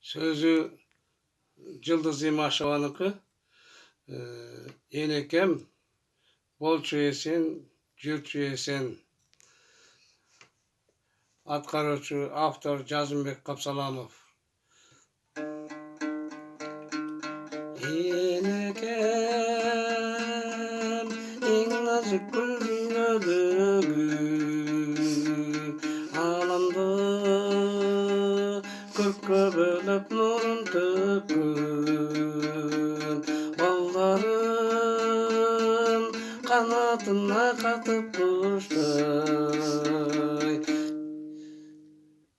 Sözü Yıldız İmaşovanıkı. Enekem bolçu esen, jürtçü esen. Atkarucu, avtor Жазымбек Kapsalamov. Enekem eng nazik gül dünyadagı, alamda kökkä bölüp nurun tökkün. Ballarım kanatına katıp kuştay.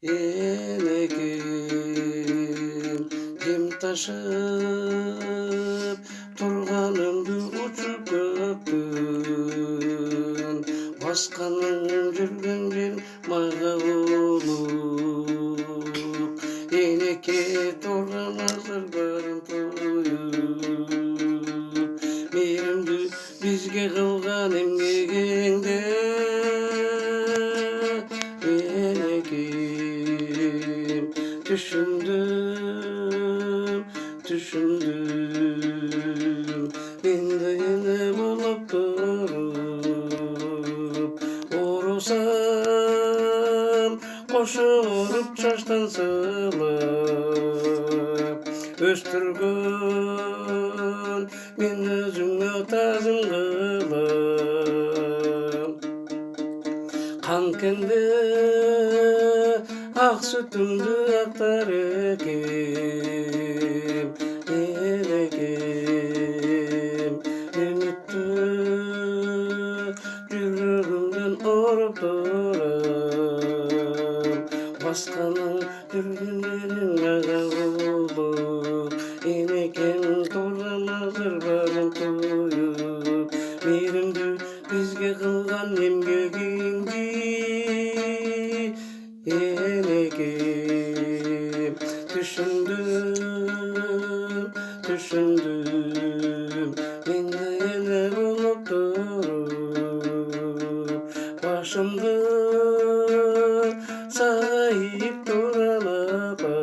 Enekem dem taşıp turganımdı uçup köktün. Başkanın жүрген жер майга болуп, Енеке турган азыр барын туюп, мейримди бизге кылган эмгегиңде Енекем düşündüm ben de yine bulup durup Orusam koşurup çaştan sılap Östürgün men özüңe tazım kılıp Kankende ak sütümdü aktar ekem Enekem ümittü yüreğimden orup duram Başkanın жүрген жерин майга болуп Enekem турган азыр барын туюп Мейримди бизге кылган эмгегиңди Enekem düşündüm men de yine bulup durup Başımdı sağa eğip duran apa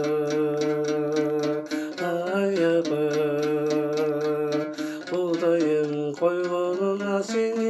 Ay apa Kudayım koygonuna seni